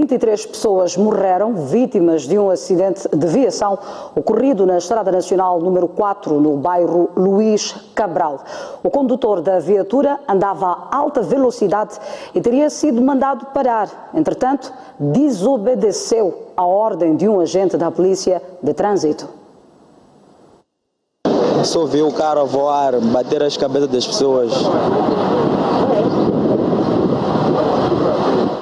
23 pessoas morreram vítimas de um acidente de viação ocorrido na Estrada Nacional número 4, no bairro Luís Cabral. O condutor da viatura andava a alta velocidade e teria sido mandado parar. Entretanto, desobedeceu a ordem de um agente da Polícia de Trânsito. Só vi o carro a voar, bater as cabeças das pessoas.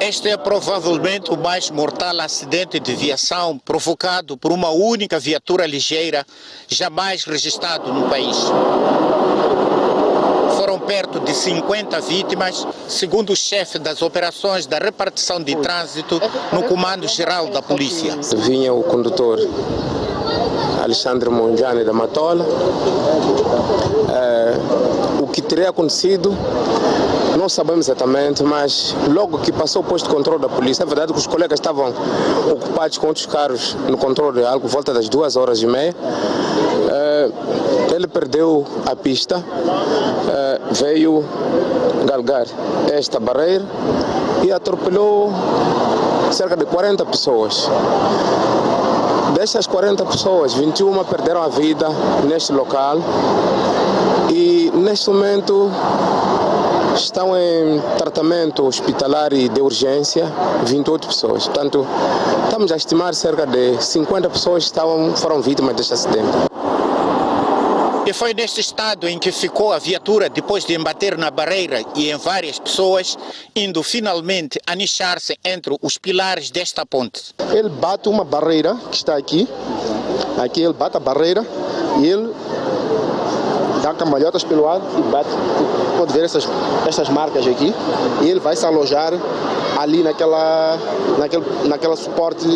Este é provavelmente o mais mortal acidente de viação provocado por uma única viatura ligeira jamais registrado no país. Foram perto de 50 vítimas, segundo o chefe das operações da repartição de trânsito no Comando Geral da Polícia. Vinha o condutor Alexandre Monjane da Matola. O que teria acontecido não sabemos exatamente, mas logo que passou o posto de controle da polícia, é verdade que os colegas estavam ocupados com outros carros no controle de algo, volta das 2h30, ele perdeu a pista, veio galgar esta barreira e atropelou cerca de 40 pessoas. Dessas 40 pessoas, 21 perderam a vida neste local e neste momento estão em tratamento hospitalar e de urgência 28 pessoas. Portanto, estamos a estimar cerca de 50 pessoas foram vítimas deste acidente. E foi neste estado em que ficou a viatura depois de embater na barreira e em várias pessoas, indo finalmente anichar-se entre os pilares desta ponte. Ele bate uma barreira que está aqui ele bate a barreira e ele dá cambalhotas pelo lado e bate. Pode ver essas marcas aqui. E ele vai se alojar ali naquela suporte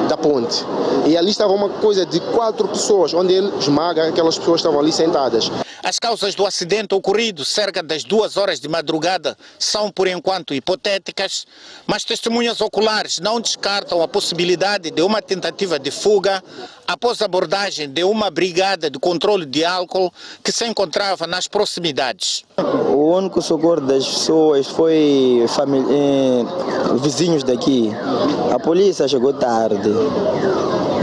da ponte. E ali estava uma coisa de 4 pessoas, onde ele esmaga aquelas pessoas que estavam ali sentadas. As causas do acidente ocorrido cerca das 2h de madrugada são, por enquanto, hipotéticas, mas testemunhas oculares não descartam a possibilidade de uma tentativa de fuga após a abordagem de uma brigada de controle de álcool que se encontrava nas proximidades. O único socorro das pessoas foi vizinhos daqui. A polícia chegou tarde.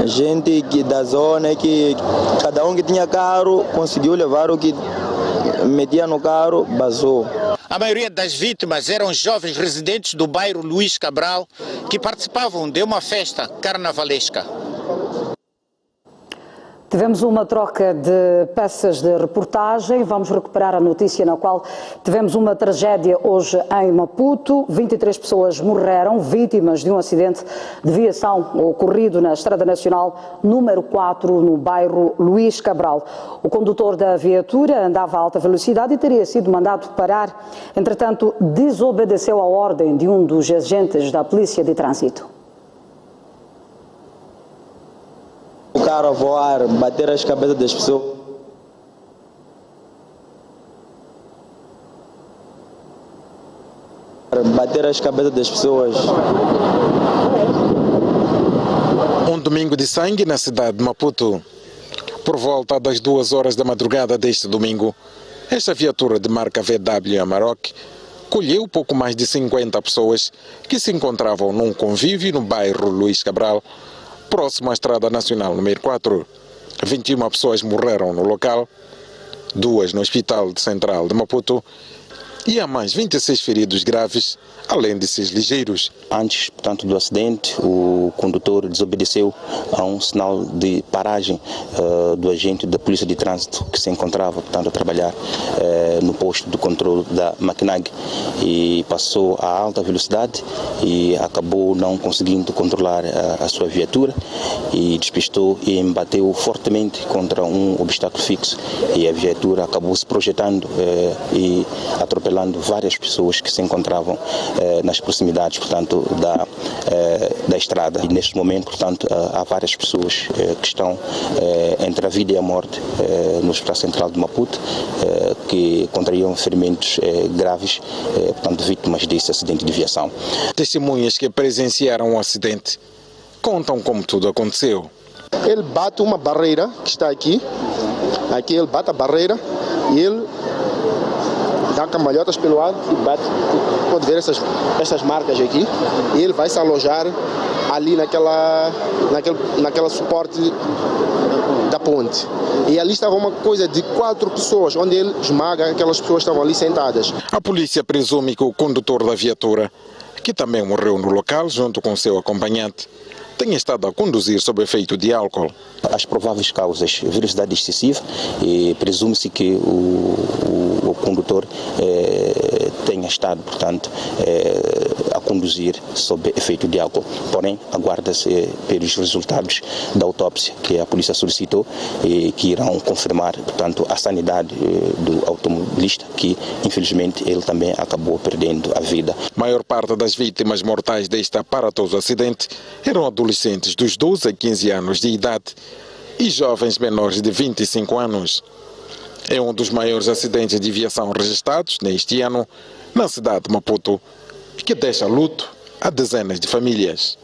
A gente da zona que cada um que tinha carro conseguiu levar o que metia no carro, vazou. A maioria das vítimas eram jovens residentes do bairro Luís Cabral que participavam de uma festa carnavalesca. Tivemos uma troca de peças de reportagem. Vamos recuperar a notícia na qual tivemos uma tragédia hoje em Maputo. 23 pessoas morreram, vítimas de um acidente de viação ocorrido na Estrada Nacional número 4, no bairro Luís Cabral. O condutor da viatura andava a alta velocidade e teria sido mandado parar. Entretanto, desobedeceu a ordem de um dos agentes da Polícia de Trânsito. O carro a voar, bater as cabeças das pessoas. Bater as cabeças das pessoas. Um domingo de sangue na cidade de Maputo. Por volta das 2h da madrugada deste domingo, esta viatura de marca VW Amarok colheu pouco mais de 50 pessoas que se encontravam num convívio no bairro Luís Cabral, próximo à Estrada Nacional número 4. 21 pessoas morreram no local, 2 no Hospital Central de Maputo e há mais 26 feridos graves, além de 6 ligeiros. Antes, portanto, do acidente, o condutor desobedeceu a um sinal de paragem do agente da Polícia de Trânsito que se encontrava, portanto, a trabalhar no posto de controle da Maquinag e passou a alta velocidade e acabou não conseguindo controlar a sua viatura e despistou e embateu fortemente contra um obstáculo fixo e a viatura acabou se projetando e atropelando várias pessoas que se encontravam nas proximidades, portanto, da estrada. E neste momento, portanto, há várias pessoas que estão entre a vida e a morte no Hospital Central de Maputo, que contraíram ferimentos graves, portanto, vítimas desse acidente de viação. Testemunhas que presenciaram o acidente contam como tudo aconteceu. Ele bate uma barreira que está aqui ele bate a barreira e ele dá cambalhotas pelo lado e bate. Pode ver essas marcas aqui. E ele vai se alojar ali naquela suporte da ponte. E ali estava uma coisa de 4 pessoas, onde ele esmaga aquelas pessoas que estavam ali sentadas. A polícia presume que o condutor da viatura, que também morreu no local junto com seu acompanhante, tenha estado a conduzir sob efeito de álcool. As prováveis causas, velocidade excessiva, e presume-se que o condutor tenha estado, portanto, a conduzir sob efeito de álcool. Porém, aguarda-se pelos resultados da autópsia que a polícia solicitou e que irão confirmar, portanto, a sanidade do automobilista, que infelizmente ele também acabou perdendo a vida. A maior parte das vítimas mortais deste aparatoso acidente eram adolescentes dos 12 a 15 anos de idade e jovens menores de 25 anos. É um dos maiores acidentes de viação registrados neste ano na cidade de Maputo, que deixa luto a dezenas de famílias.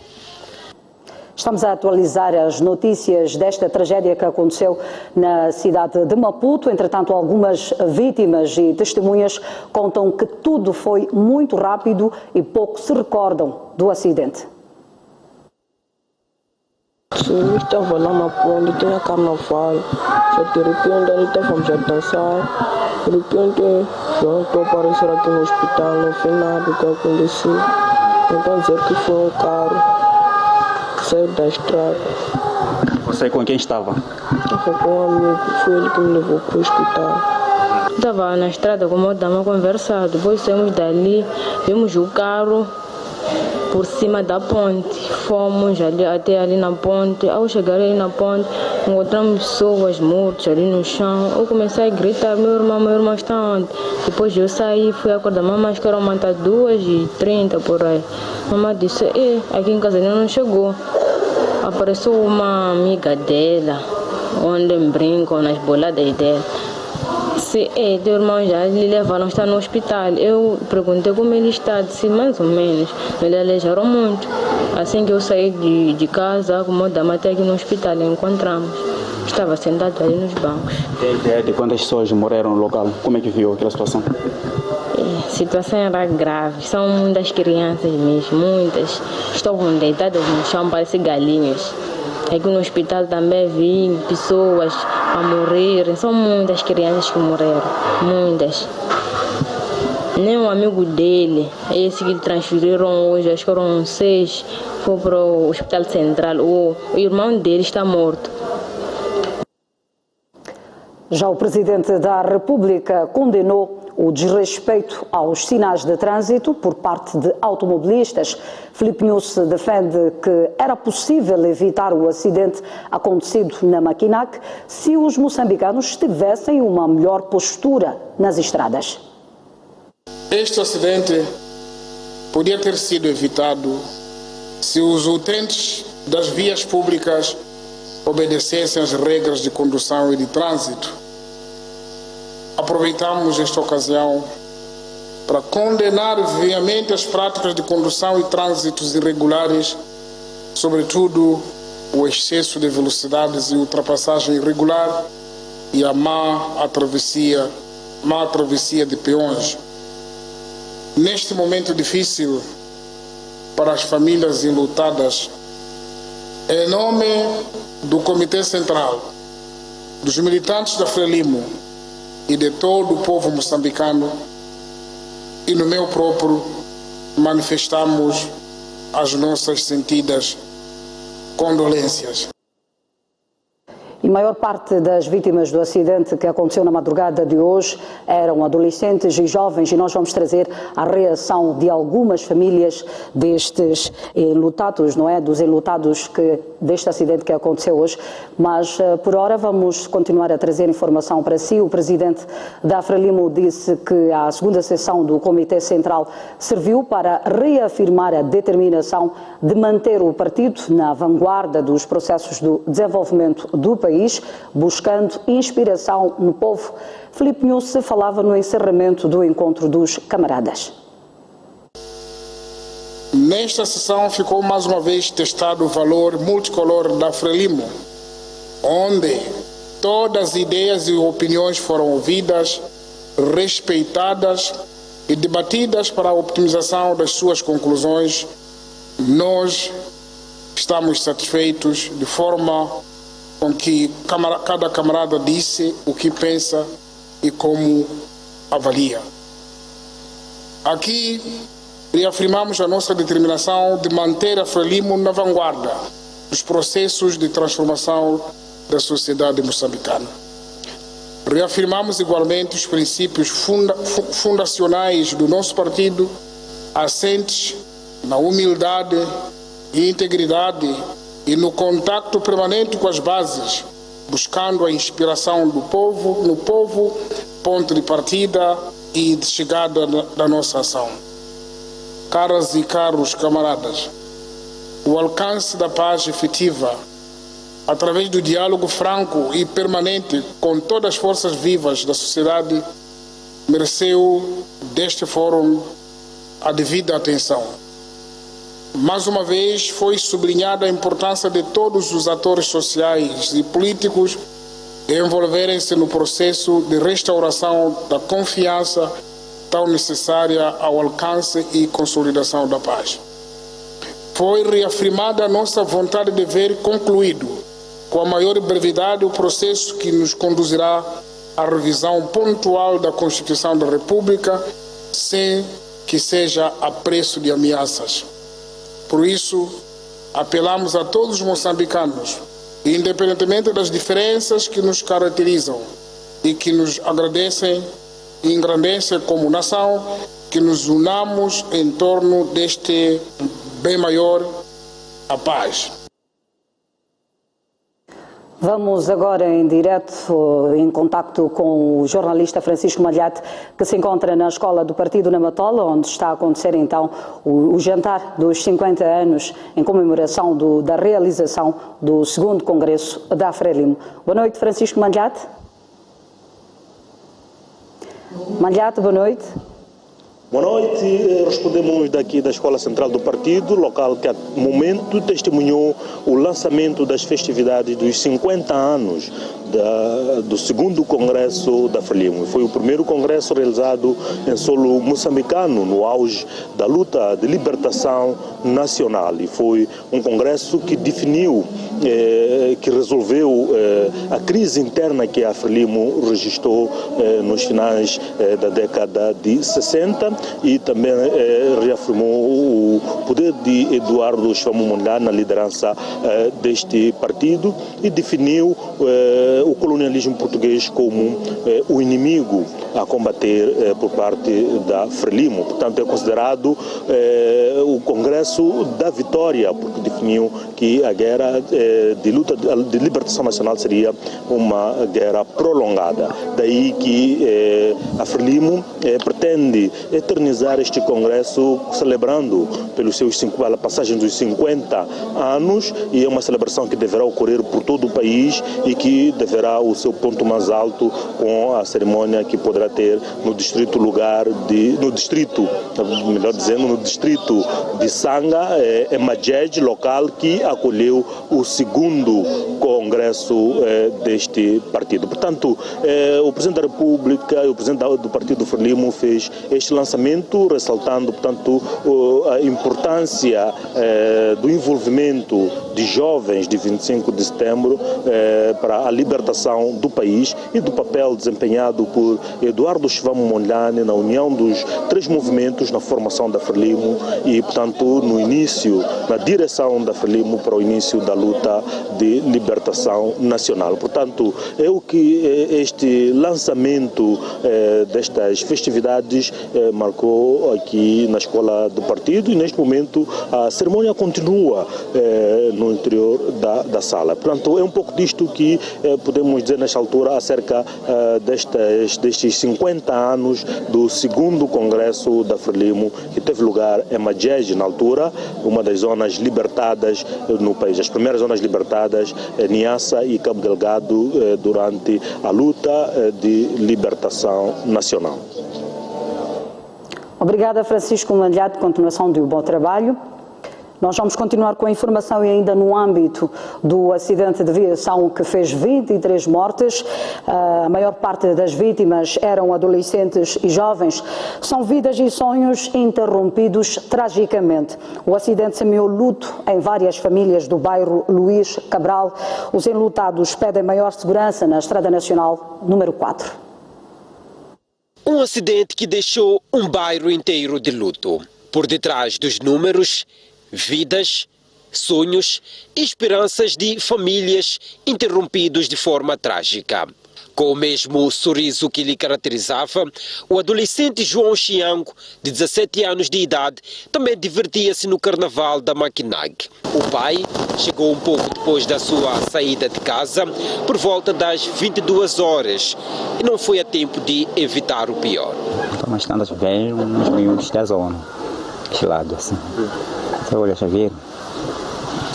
Estamos a atualizar as notícias desta tragédia que aconteceu na cidade de Maputo. Entretanto, algumas vítimas e testemunhas contam que tudo foi muito rápido e pouco se recordam do acidente. Sim, estava lá na ponte, tinha carnaval, já de repente ali estávamos a dançar, de repente já estou a aparecer aqui no hospital, não foi nada do que aconteceu. Então dizer que foi um carro que saiu da estrada. Você com quem estava? Estava com um amigo, foi ele que me levou para o hospital. Estava na estrada com uma dama conversar, depois saímos dali, vimos o carro por cima da ponte, fomos até ali na ponte. Ao chegar ali na ponte, encontramos pessoas mortas ali no chão. Eu comecei a gritar, meu irmão está onde? Depois eu saí, fui acordar mamãe, acho que eram 2h30 por aí. Mamãe disse, aqui em casa ainda não chegou. Apareceu uma amiga dela, onde brincam nas boladas dela. Teu irmão já lhe levaram, está no hospital. Eu perguntei como ele está, disse mais ou menos. Ele aleijaram muito. Assim que eu saí de casa, como dama até aqui no hospital, encontramos. Estava sentado ali nos bancos. De quantas pessoas morreram no local? Como é que viu aquela situação? A situação era grave. São muitas crianças mesmo, muitas. Estavam deitadas no chão, parecem galinhas. Aqui no hospital também vi pessoas a morrer. São muitas crianças que morreram, muitas. Nem um amigo dele, esse que transferiram hoje, acho que eram 6, foi para o hospital central. O irmão dele está morto. Já o Presidente da República condenou o desrespeito aos sinais de trânsito por parte de automobilistas. Filipe Nunes defende que era possível evitar o acidente acontecido na Maquinac se os moçambicanos tivessem uma melhor postura nas estradas. Este acidente podia ter sido evitado se os utentes das vias públicas obedecessem às regras de condução e de trânsito. Aproveitamos esta ocasião para condenar veemente as práticas de condução e trânsitos irregulares, sobretudo o excesso de velocidades e ultrapassagem irregular e a má travessia de peões. Neste momento difícil para as famílias enlutadas, em nome do Comitê Central, dos militantes da Frelimo e de todo o povo moçambicano, e no meu próprio, manifestamos as nossas sentidas condolências. E a maior parte das vítimas do acidente que aconteceu na madrugada de hoje eram adolescentes e jovens, e nós vamos trazer a reação de algumas famílias destes enlutados, não é? Dos enlutados deste acidente que aconteceu hoje. Mas, por hora, vamos continuar a trazer informação para si. O presidente da Frelimo disse que a segunda sessão do Comitê Central serviu para reafirmar a determinação de manter o partido na vanguarda dos processos do desenvolvimento do país, buscando inspiração no povo. Filipe Nunes falava no encerramento do encontro dos camaradas. Nesta sessão ficou mais uma vez testado o valor multicolor da Frelimo, onde todas as ideias e opiniões foram ouvidas respeitadas e debatidas para a optimização das suas conclusões, nós estamos satisfeitos de forma com que cada camarada disse o que pensa e como avalia. Aqui reafirmamos a nossa determinação de manter a Frelimo na vanguarda dos processos de transformação da sociedade moçambicana. Reafirmamos igualmente os princípios fundacionais do nosso partido, assentes na humildade e integridade e no contacto permanente com as bases, buscando a inspiração do povo, no povo, ponto de partida e de chegada da nossa ação. Caras e caros camaradas, o alcance da paz efetiva, através do diálogo franco e permanente com todas as forças vivas da sociedade, mereceu deste fórum a devida atenção. Mais uma vez foi sublinhada a importância de todos os atores sociais e políticos envolverem-se no processo de restauração da confiança tão necessária ao alcance e consolidação da paz. Foi reafirmada a nossa vontade de ver concluído com a maior brevidade o processo que nos conduzirá à revisão pontual da Constituição da República, sem que seja a preço de ameaças. Por isso, apelamos a todos os moçambicanos, independentemente das diferenças que nos caracterizam e que nos agradecem e engrandecem como nação, que nos unamos em torno deste bem maior, a paz. Vamos agora em direto, em contacto com o jornalista Francisco Malhate, que se encontra na Escola do Partido na Matola, onde está a acontecer então o jantar dos 50 anos em comemoração da realização do 2º Congresso da Frelimo. Boa noite, Francisco Malhate. Malhate, boa noite. Boa noite, respondemos daqui da Escola Central do Partido, local que, a momento, testemunhou o lançamento das festividades dos 50 anos do 2º Congresso da Frelimo. Foi o primeiro congresso realizado em solo moçambicano, no auge da luta de libertação nacional. E foi um congresso que definiu, que resolveu a crise interna que a Frelimo registrou nos finais da década de 60 e também reafirmou o poder de Eduardo Chamo Mondlane na liderança deste partido e definiu o colonialismo português como o inimigo a combater por parte da Frelimo. Portanto, é considerado o Congresso da Vitória, porque definiu que a guerra de luta de libertação nacional seria uma guerra prolongada. Daí que a Frelimo pretende eternizar este Congresso celebrando pela passagem dos 50 anos, e é uma celebração que deverá ocorrer por todo o país e que deverá o seu ponto mais alto com a cerimônia que poderá ter no distrito de Sanga, Majed, local que acolheu o 2º Congresso deste partido. Portanto, o Presidente da República e o Presidente do Partido Frelimo fez este lançamento, ressaltando, portanto, a importância do envolvimento de jovens de 25 de setembro para a libertação do país e do papel desempenhado por Eduardo Chamo Mondlane na união dos 3 movimentos na formação da Frelimo e, portanto, na direção da Frelimo para o início da luta de libertação nacional. Portanto, é o que este lançamento destas festividades marcou aqui na Escola do Partido, e neste momento a cerimônia continua no interior da sala. Portanto, é um pouco disto que podemos dizer nesta altura acerca destes 50 anos do 2º Congresso da Frelimo, que teve lugar em Majed, na altura, uma das zonas libertadas no país, as primeiras zonas libertadas, Niassa e Cabo Delgado, durante a luta de libertação nacional. Obrigada, Francisco Malhate. Continuação de um bom trabalho. Nós vamos continuar com a informação e ainda no âmbito do acidente de viação que fez 23 mortes. A maior parte das vítimas eram adolescentes e jovens. São vidas e sonhos interrompidos tragicamente. O acidente semeou luto em várias famílias do bairro Luís Cabral. Os enlutados pedem maior segurança na Estrada Nacional número 4. Um acidente que deixou um bairro inteiro de luto. Por detrás dos números, vidas, sonhos e esperanças de famílias interrompidos de forma trágica. Com o mesmo sorriso que lhe caracterizava, o adolescente João Chiango, de 17 anos de idade, também divertia-se no carnaval da Maquinag. O pai chegou um pouco depois da sua saída de casa, por volta das 22 horas, e não foi a tempo de evitar o pior. Mas tantas vezes, uns miúdos da zona, desse lado assim. Você olha, já viram?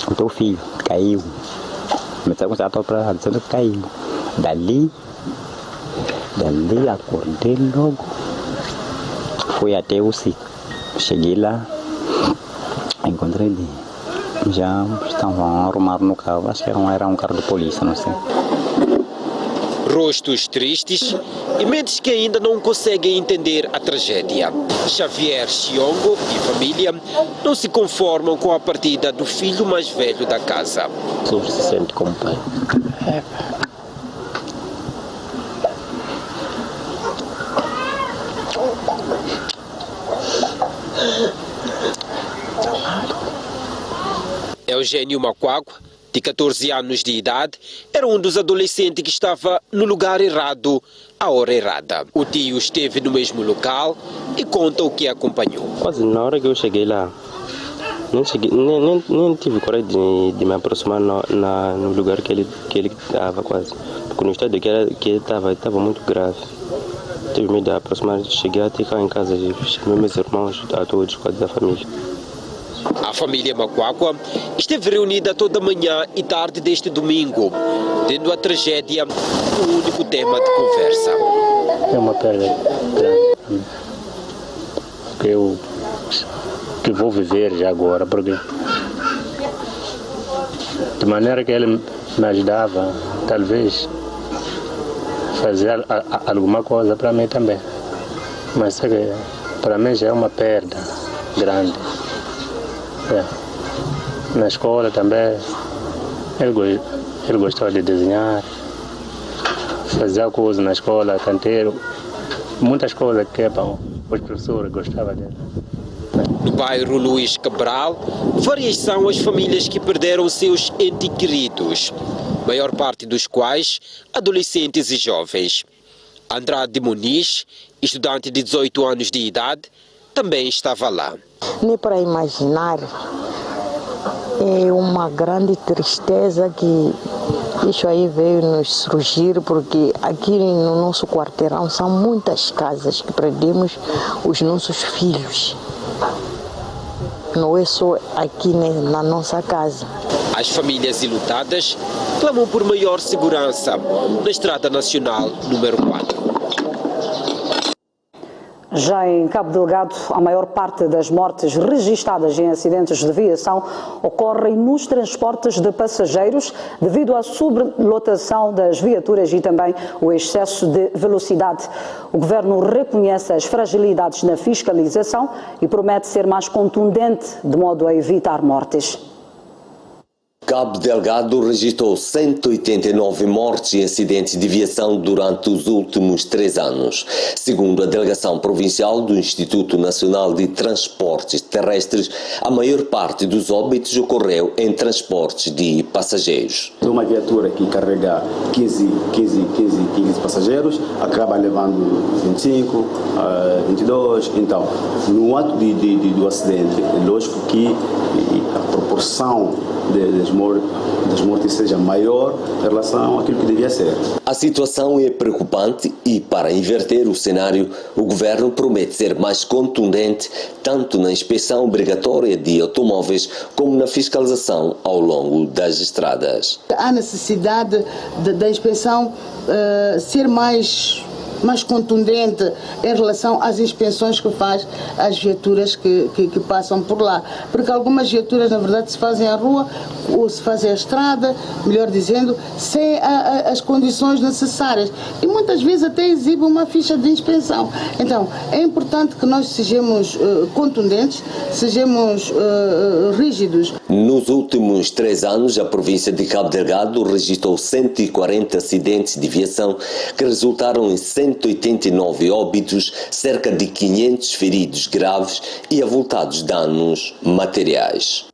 O teu filho caiu. Mas eu já estou para dizer que caiu. Dali acordei logo, fui até o sítio, cheguei lá, encontrei já estavam a arrumar no carro, acho que era um carro de polícia, não sei. Rostos tristes e mentes que ainda não conseguem entender a tragédia. Xavier Chiongo e família não se conformam com a partida do filho mais velho da casa. Se sente como pai. Eugênio Macuagua, de 14 anos de idade, era um dos adolescentes que estava no lugar errado, à hora errada. O tio esteve no mesmo local e conta o que acompanhou. Quase na hora que eu cheguei lá, nem tive coragem de me aproximar no lugar que ele estava quase. Porque no estado que ele estava muito grave. Tive medo de aproximar, cheguei até cá em casa, chamei meus irmãos, a todos, quase da família. A família Macuagua esteve reunida toda manhã e tarde deste domingo, tendo a tragédia o único tema de conversa. É uma perda grande que vou viver já agora, porque de maneira que ele me ajudava, talvez fazer alguma coisa para mim também. Mas para mim já é uma perda grande. Na escola também, ele gostava de desenhar, fazia coisas na escola, canteiro, muitas coisas que os professores gostavam dele. No bairro Luís Cabral, várias são as famílias que perderam seus entes queridos, maior parte dos quais adolescentes e jovens. Andrade Muniz, estudante de 18 anos de idade, também estava lá. Nem para imaginar, é uma grande tristeza que isso aí veio nos surgir, porque aqui no nosso quarteirão são muitas casas que perdemos os nossos filhos. Não é só aqui na nossa casa. As famílias enlutadas clamam por maior segurança na Estrada Nacional número 4. Já em Cabo Delgado, a maior parte das mortes registadas em acidentes de viação ocorrem nos transportes de passageiros devido à sobrelotação das viaturas e também o excesso de velocidade. O Governo reconhece as fragilidades na fiscalização e promete ser mais contundente de modo a evitar mortes. Cabo Delgado registrou 189 mortes em acidentes de viação durante os últimos 3 anos. Segundo a Delegação Provincial do Instituto Nacional de Transportes Terrestres, a maior parte dos óbitos ocorreu em transportes de passageiros. Uma viatura que carrega 15 passageiros acaba levando 25, 22. Então, no ato do acidente, é lógico que a proporção das mortes seja maior em relação àquilo que devia ser. A situação é preocupante e, para inverter o cenário, o Governo promete ser mais contundente tanto na inspeção obrigatória de automóveis como na fiscalização ao longo das estradas. Há necessidade da inspeção ser mais mais contundente em relação às inspeções que faz às viaturas que passam por lá. Porque algumas viaturas, na verdade, se fazem à rua ou se fazem à estrada, melhor dizendo, sem as condições necessárias. E muitas vezes até exibem uma ficha de inspeção. Então, é importante que nós sejamos contundentes, sejamos rígidos. Nos últimos 3 anos, a província de Cabo Delgado registrou 140 acidentes de viação que resultaram em 189 óbitos, cerca de 500 feridos graves e avultados danos materiais.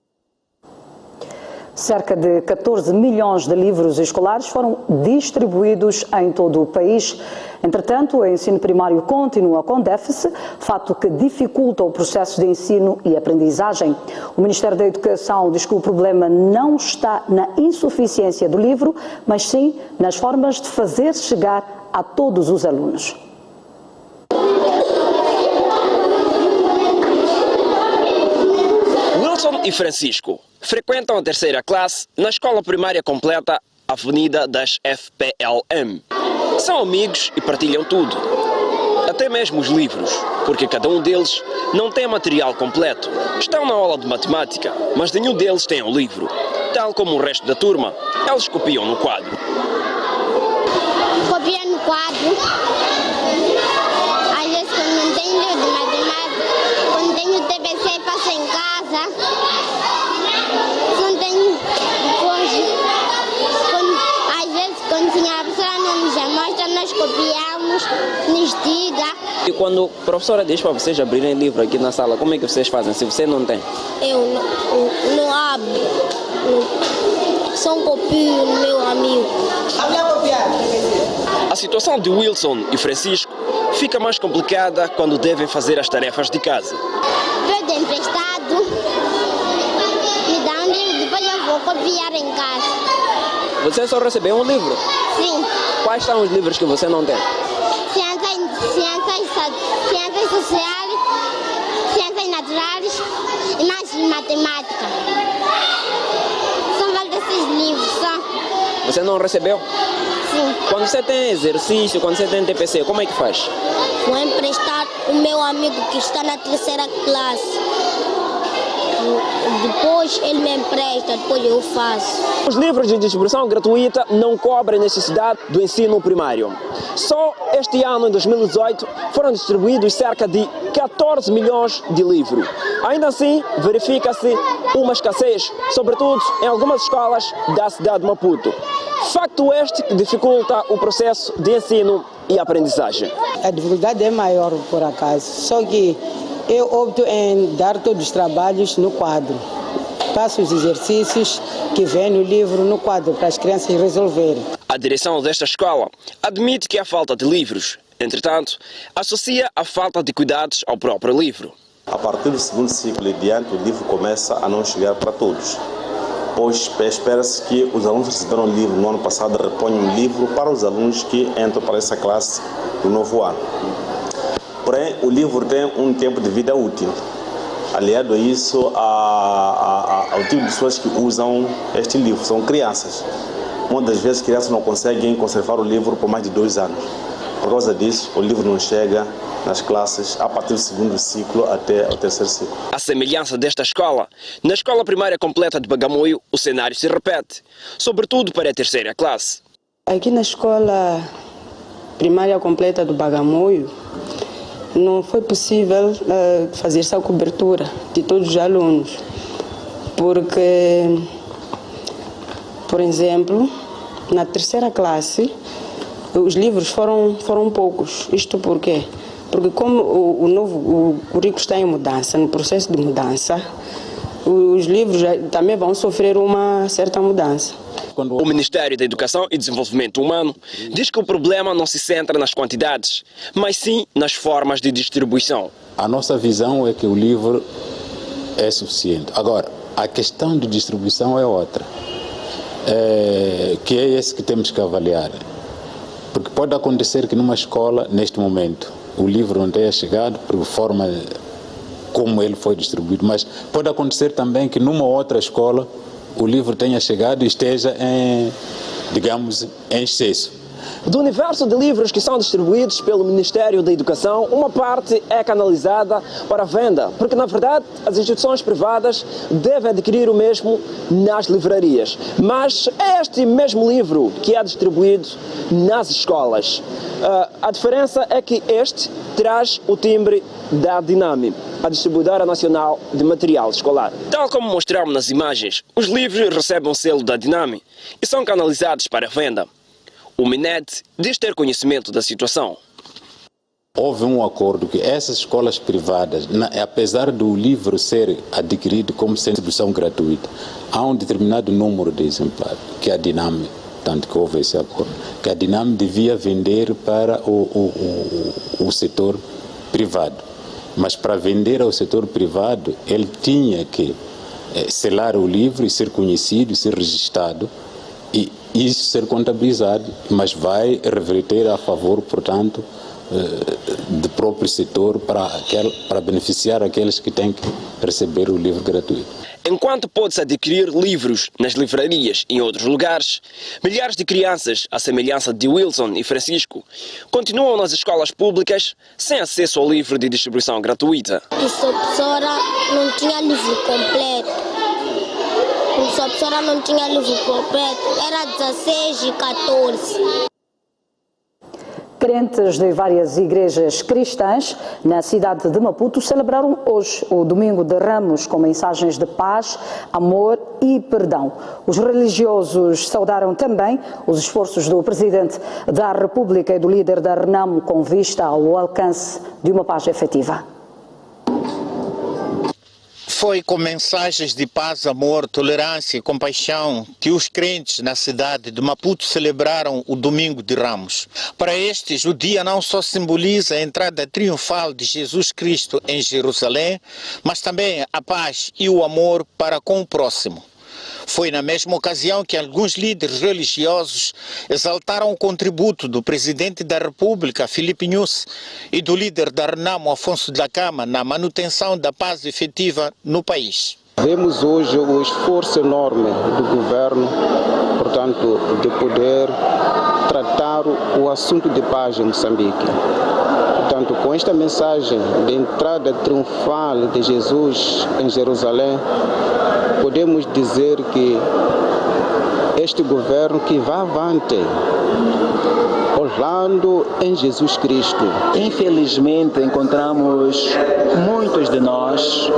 Cerca de 14 milhões de livros escolares foram distribuídos em todo o país. Entretanto, o ensino primário continua com déficit, fato que dificulta o processo de ensino e aprendizagem. O Ministério da Educação diz que o problema não está na insuficiência do livro, mas sim nas formas de fazer chegar a todos os alunos. Wilson e Francisco frequentam a 3ª classe na escola primária completa Avenida das FPLM. São amigos e partilham tudo, até mesmo os livros, porque cada um deles não tem material completo. Estão na aula de matemática, mas nenhum deles tem um livro. Tal como o resto da turma, eles copiam no quadro. Copiam no quadro. Às vezes quando não tenho livro de matemática, quando tenho TPC, passo em casa. Não tenho depois. Às vezes quando a professora não nos mostra, nós copiamos, nos diga. E quando a professora diz para vocês abrirem livro aqui na sala, como é que vocês fazem se você não tem? Eu não abro. Só copio no meu amigo. A situação de Wilson e Francisco fica mais complicada quando devem fazer as tarefas de casa. Peço emprestado, me dá um livro, depois eu vou copiar em casa. Você só recebeu um livro? Sim. Quais são os livros que você não tem? Ciências sociais, ciências naturais e mais matemática. São vários esses livros, só. Você não recebeu? Sim. Quando você tem exercício, quando você tem TPC, como é que faz? Vou emprestar o meu amigo que está na 3ª classe. Depois ele me empresta, depois eu faço. Os livros de distribuição gratuita não cobrem a necessidade do ensino primário. Só este ano, em 2018, foram distribuídos cerca de 14 milhões de livros. Ainda assim, verifica-se uma escassez, sobretudo em algumas escolas da cidade de Maputo. Facto este que dificulta o processo de ensino e aprendizagem. A dificuldade é maior, por acaso, só que eu opto em dar todos os trabalhos no quadro. Passo os exercícios que vem no livro no quadro para as crianças resolverem. A direção desta escola admite que há falta de livros. Entretanto, associa a falta de cuidados ao próprio livro. A partir do 2º ciclo e diante, o livro começa a não chegar para todos. Pois espera-se que os alunos que receberam o livro no ano passado reponham o livro para os alunos que entram para essa classe do novo ano. Porém, o livro tem um tempo de vida útil. Aliado a isso, ao tipo de pessoas que usam este livro, são crianças. Muitas vezes, crianças não conseguem conservar o livro por mais de 2 anos. Por causa disso, o livro não chega nas classes a partir do 2º ciclo até o 3º ciclo. À semelhança desta escola, na escola primária completa de Bagamoio, o cenário se repete, sobretudo para a 3ª classe. Aqui na escola primária completa do Bagamoio, não foi possível fazer essa cobertura de todos os alunos, porque, por exemplo, na 3ª classe, os livros foram poucos. Isto por quê? Porque como o currículo está em mudança, no processo de mudança, os livros também vão sofrer uma certa mudança. O Ministério da Educação e Desenvolvimento Humano diz que o problema não se centra nas quantidades, mas sim nas formas de distribuição. A nossa visão é que o livro é suficiente. Agora, a questão de distribuição é outra, que é esse que temos que avaliar. Porque pode acontecer que numa escola, neste momento, o livro não tenha chegado por forma como ele foi distribuído, mas pode acontecer também que numa outra escola o livro tenha chegado e esteja em excesso. Do universo de livros que são distribuídos pelo Ministério da Educação, uma parte é canalizada para a venda, porque na verdade as instituições privadas devem adquirir o mesmo nas livrarias. Mas é este mesmo livro que é distribuído nas escolas. A diferença é que este traz o timbre da Diname, a distribuidora nacional de material escolar. Tal como mostramos nas imagens, os livros recebem um selo da Diname e são canalizados para a venda. O Minet diz ter conhecimento da situação. Houve um acordo que essas escolas privadas, apesar do livro ser adquirido como distribuição gratuita, há um determinado número de exemplares que a Diname, tanto que houve esse acordo, que a Diname devia vender para o setor privado. Mas para vender ao setor privado, ele tinha que selar o livro e ser conhecido, ser registrado, e isso ser contabilizado, mas vai reverter a favor, portanto, do próprio setor para beneficiar aqueles que têm que receber o livro gratuito. Enquanto pode-se adquirir livros nas livrarias e em outros lugares, milhares de crianças, à semelhança de Wilson e Francisco, continuam nas escolas públicas sem acesso ao livro de distribuição gratuita. A professora não tinha livro completo. A professora não tinha livro completo. Era 16 e 14. Crentes de várias igrejas cristãs na cidade de Maputo celebraram hoje o Domingo de Ramos com mensagens de paz, amor e perdão. Os religiosos saudaram também os esforços do Presidente da República e do líder da RENAMO com vista ao alcance de uma paz efetiva. Foi com mensagens de paz, amor, tolerância e compaixão que os crentes na cidade de Maputo celebraram o Domingo de Ramos. Para estes, o dia não só simboliza a entrada triunfal de Jesus Cristo em Jerusalém, mas também a paz e o amor para com o próximo. Foi na mesma ocasião que alguns líderes religiosos exaltaram o contributo do Presidente da República, Filipe Nyusi, e do líder da RENAMO, Afonso Dhlakama, na manutenção da paz efetiva no país. Vemos hoje o esforço enorme do governo, portanto, de poder tratar o assunto de paz em Moçambique. Portanto, com esta mensagem de entrada triunfal de Jesus em Jerusalém, podemos dizer que este governo que vai avante, olhando em Jesus Cristo. Infelizmente, encontramos muitos de nós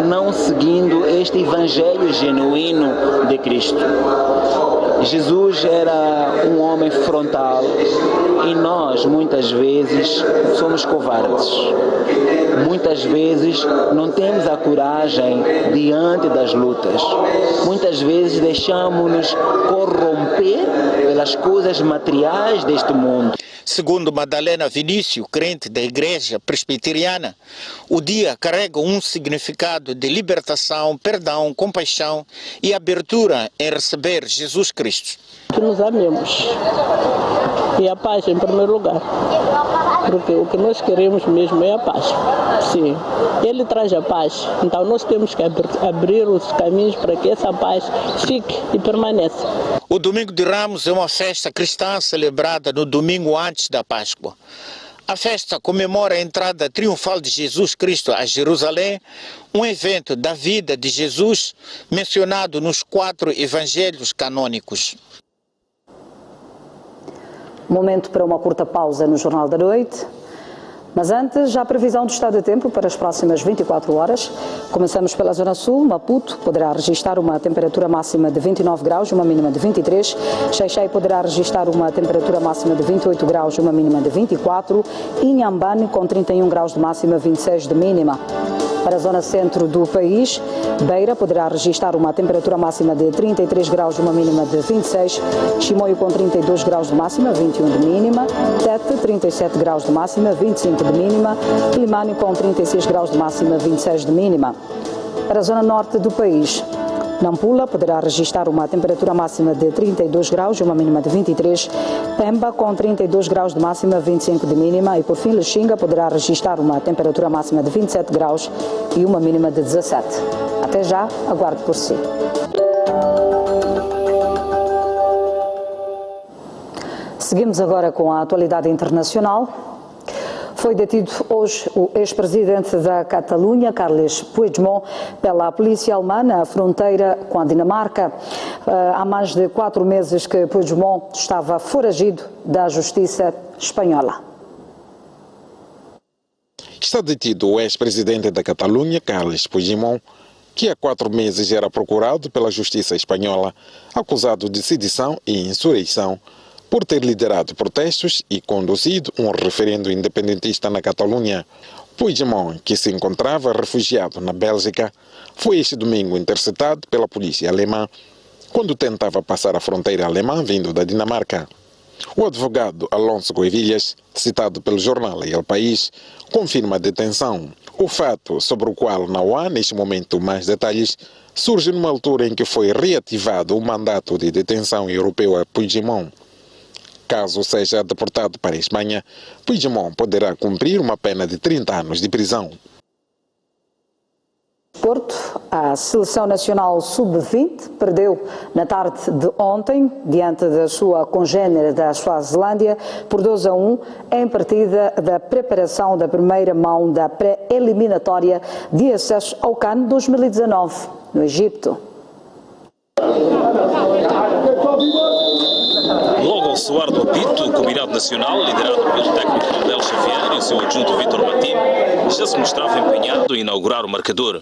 não seguindo este evangelho genuíno de Cristo. Jesus era um homem frontal e nós, muitas vezes, somos covardes. Muitas vezes não temos a coragem diante das lutas. Muitas vezes deixamos-nos corromper pelas coisas materiais deste mundo. Segundo Madalena Vinícius, crente da Igreja Presbiteriana, o dia carrega um significado de libertação, perdão, compaixão e abertura em receber Jesus Cristo. Que nos amemos e a paz em primeiro lugar, porque o que nós queremos mesmo é a paz. Sim, Ele traz a paz, então nós temos que abrir os caminhos para que essa paz fique e permaneça. O Domingo de Ramos é uma festa cristã celebrada no domingo antes da Páscoa. A festa comemora a entrada triunfal de Jesus Cristo a Jerusalém, um evento da vida de Jesus mencionado nos 4 evangelhos canônicos. Momento para uma curta pausa no Jornal da Noite. Mas antes, já a previsão do estado de tempo para as próximas 24 horas. Começamos pela Zona Sul. Maputo poderá registrar uma temperatura máxima de 29 graus e uma mínima de 23. Xai-Xai poderá registrar uma temperatura máxima de 28 graus e uma mínima de 24. Inhambane com 31 graus de máxima, 26 de mínima. Para a zona centro do país, Beira poderá registrar uma temperatura máxima de 33 graus e uma mínima de 26, Chimoio com 32 graus de máxima, 21 de mínima, Tete 37 graus de máxima, 25 de mínima, Quilimane com 36 graus de máxima, 26 de mínima. Para a zona norte do país, Nampula poderá registrar uma temperatura máxima de 32 graus e uma mínima de 23, Pemba com 32 graus de máxima, 25 de mínima e por fim Lixinga poderá registrar uma temperatura máxima de 27 graus e uma mínima de 17. Até já, aguarde por si. Seguimos agora com a atualidade internacional. Foi detido hoje o ex-presidente da Catalunha, Carles Puigdemont, pela polícia alemã na fronteira com a Dinamarca. Há mais de 4 meses que Puigdemont estava foragido da justiça espanhola. Está detido o ex-presidente da Catalunha, Carles Puigdemont, que há 4 meses era procurado pela justiça espanhola, acusado de sedição e insurreição, por ter liderado protestos e conduzido um referendo independentista na Catalunha. Puigdemont, que se encontrava refugiado na Bélgica, foi este domingo interceptado pela polícia alemã quando tentava passar a fronteira alemã vindo da Dinamarca. O advogado Alonso Goivilhas, citado pelo jornal El País, confirma a detenção. O fato, sobre o qual não há neste momento mais detalhes, surge numa altura em que foi reativado o mandato de detenção europeu a Puigdemont. Caso seja deportado para a Espanha, Puigdemont poderá cumprir uma pena de 30 anos de prisão. Porto, a Seleção Nacional Sub-20 perdeu na tarde de ontem, diante da sua congênere da Suazilândia, por 2-1, em partida da preparação da primeira mão da pré-eliminatória de acesso ao CAN 2019, no Egito. Logo ao soar do apito, o combinado nacional, liderado pelo técnico Abel Xavier e o seu adjunto Vítor Martins, já se mostrava empenhado em inaugurar o marcador.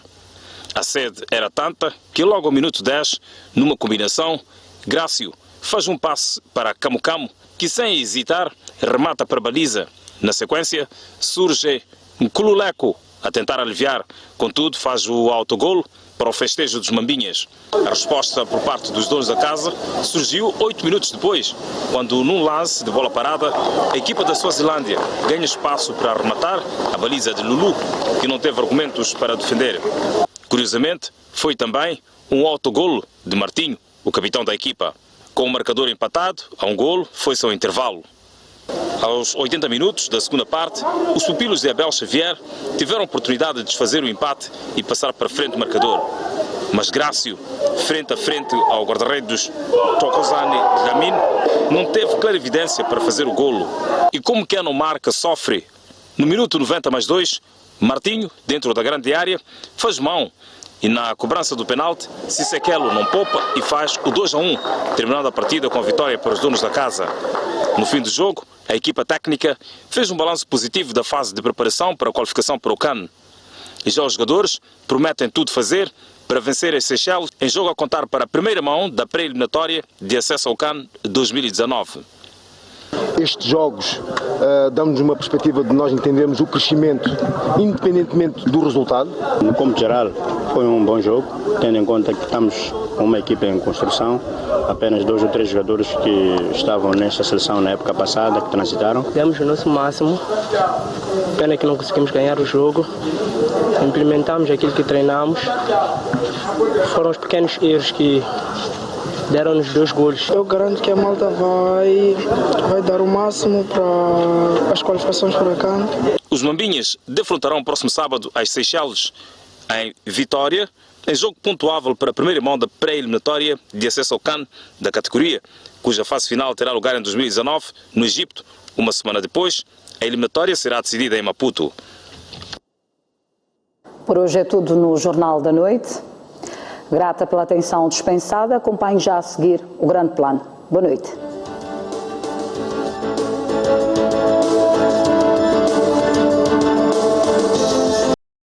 A sede era tanta que logo ao minuto 10, numa combinação, Grácio faz um passe para Camu Camu, que sem hesitar remata para a baliza. Na sequência, surge Nkululeco a tentar aliviar, contudo faz o autogolo para o festejo dos Mambinhas. A resposta por parte dos donos da casa surgiu 8 minutos depois, quando num lance de bola parada, a equipa da Suazilândia ganha espaço para arrematar a baliza de Lulu, que não teve argumentos para defender. Curiosamente, foi também um autogolo de Martinho, o capitão da equipa. Com o marcador empatado, a um golo, foi-se ao intervalo. Aos 80 minutos da segunda parte, os pupilos de Abel Xavier tiveram a oportunidade de desfazer o empate e passar para frente o marcador. Mas Grácio, frente a frente ao guarda-redes Tokozani Lamin, não teve clara evidência para fazer o golo. E como quem não marca sofre, no minuto 90+2, Martinho, dentro da grande área, faz mão. E na cobrança do penalti, Sisekelo não poupa e faz o 2-1, terminando a partida com a vitória para os donos da casa. No fim do jogo, a equipa técnica fez um balanço positivo da fase de preparação para a qualificação para o CAN. E já os jogadores prometem tudo fazer para vencer as Seychelles em jogo a contar para a primeira mão da pré-eliminatória de acesso ao CAN 2019. Estes jogos dão-nos uma perspectiva de nós entendermos o crescimento, independentemente do resultado. No cômputo geral, foi um bom jogo, tendo em conta que estamos com uma equipa em construção, apenas 2 ou 3 jogadores que estavam nesta seleção na época passada, que transitaram. Demos o nosso máximo, pena que não conseguimos ganhar o jogo, implementamos aquilo que treinamos, foram os pequenos erros que deram-nos 2 golos. Eu garanto que a malta vai dar o máximo para as qualificações para CAN. Os Mambinhas defrontarão próximo sábado às Seychelles em Vitória, em jogo pontuável para a primeira mão da pré-eliminatória de acesso ao CAN da categoria, cuja fase final terá lugar em 2019 no Egito. Uma semana depois, a eliminatória será decidida em Maputo. Por hoje é tudo no Jornal da Noite. Grata pela atenção dispensada, acompanhe já a seguir o grande plano. Boa noite.